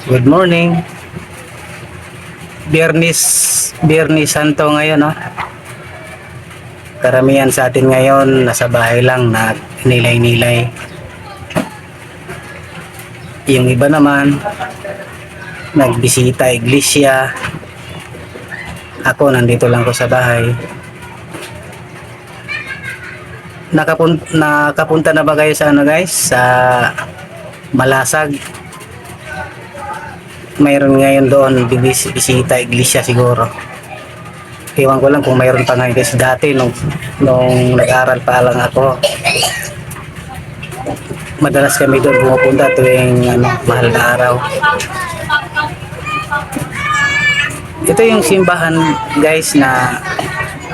Good morning. Biyernes, Biyernes Santo ngayon, no? Karamihan sa atin ngayon nasa bahay lang na nilay-nilay. Yung iba naman nagbisita iglesia. Ako nandito lang ko sa bahay. Nakapunta na ba kayo sa ano guys? Sa Malasag. Mayroon ngayon doon bisita iglesia siguro. Iwan ko lang kung mayroon pa ngayon kasi dati nung nag-aral pa lang ako, madalas kami doon pumupunta tuwing mahal na araw. Ito yung simbahan guys na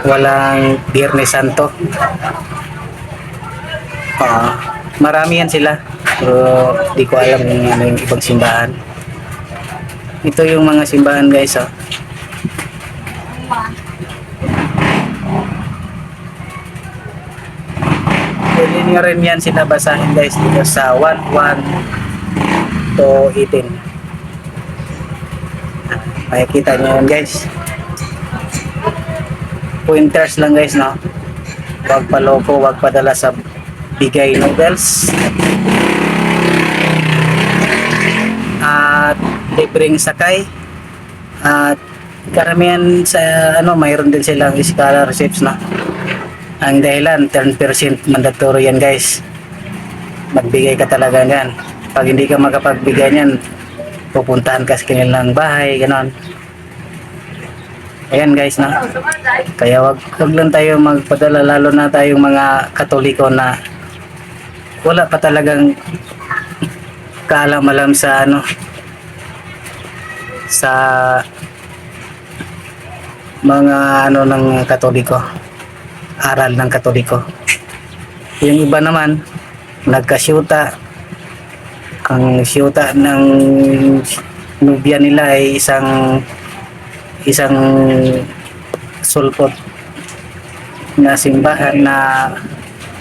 walang Biyernes Santo. Marami yan sila pero di ko alam kung ano yung ibang simbahan. Ito yung mga simbahan guys, oh. Pwede nyo rin yan sinabasahin guys dito sa 1:1 to 18. Makikita nyo yan guys. Pointers lang guys, no? Huwag paloko, huwag padala sa bigay noodles. At libreng sakay. At karamihan sa mayroon din silang scholarships, no? Ang dahilan 10% mandatory yan guys. Magbigay ka talaga yan. Pag hindi ka makapagbigay yan, pupuntahan ka sa kanilang bahay, ganon. Ayan guys, no? Kaya wag lang tayo magpadala, lalo na tayong mga Katoliko na wala pa talagang kaalam-alam sa sa mga ng Katoliko, aral ng Katoliko. Yung iba naman nagkasyuta, ang syuta ng nubya nila ay isang sulpot na simbahan na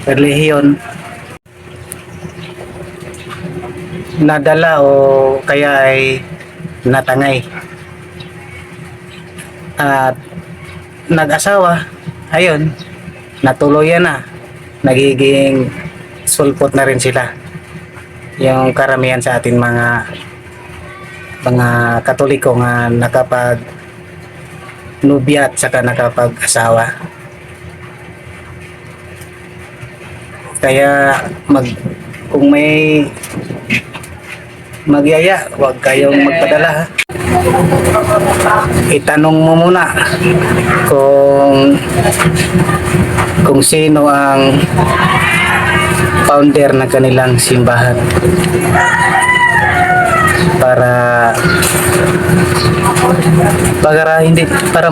relihiyon, nadala o kaya ay natangay at nag-asawa, ayun, natuluyan na, nagiging sulpot na rin sila. Yung karamihan sa atin mga Katoliko nga nakapag nubya at saka nakapag-asawa. Kaya kung may magyaya, huwag kayong magpadala, ha. Itanong mo muna kung sino ang founder ng kanilang simbahan para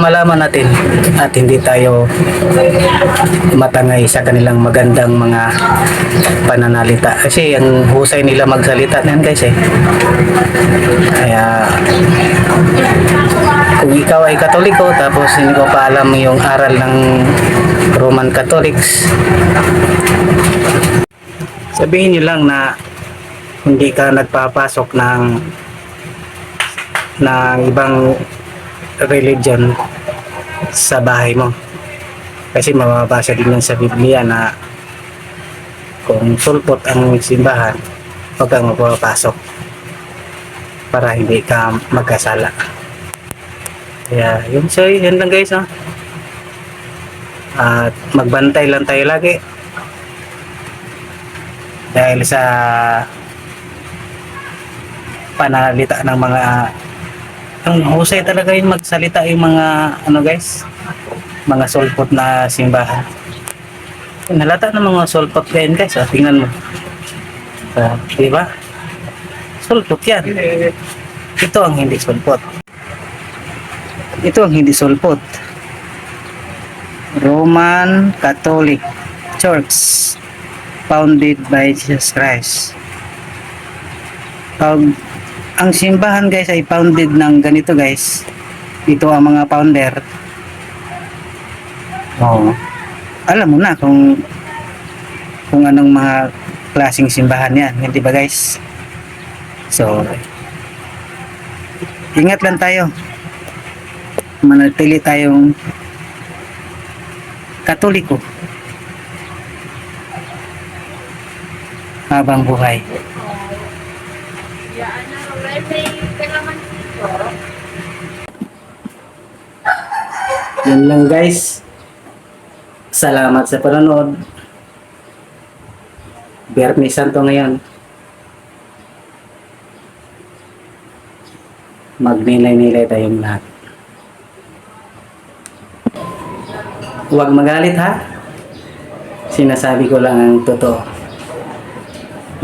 malaman natin at hindi tayo matangay sa kanilang magandang mga pananalita, kasi ang husay nila magsalita yan guys, eh. Kaya kung ikaw ay Katoliko tapos hindi ko pa alam yung aral ng Roman Catholics, sabihin nyo lang na hindi ka nagpapasok ng ibang religion sa bahay mo, kasi mababasa din yan sa Biblia na kung sulpot ang simbahan, huwag kang magpapasok para hindi ka magkasala. Kaya yun lang guys, no? At magbantay lang tayo lagi dahil sa panalita ng mga ang husay talaga yung magsalita yung mga guys, mga sulpot na simbahan. Nalata ng mga sulpot ngayon guys, tingnan mo, diba? Sulpot yan. Ito ang hindi sulpot. Ito ang hindi sulpot. Roman Catholic Church, founded by Jesus Christ. Ang simbahan guys ay founded ng ganito guys. Ito ang mga founder. Alam mo na kung anong mga klaseng simbahan yan, hindi ba guys? So, ingat lang tayo. Manatili tayong Katoliko habang buhay. Yun lang guys. Salamat sa panonood. Biyernes Santo ngayon. Magnilay-nilay tayong lahat. Huwag magalit ha. Sinasabi ko lang ang totoo.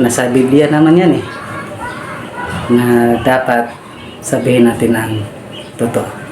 Nasa Biblia naman yan eh. Na dapat sabihin natin ang totoo.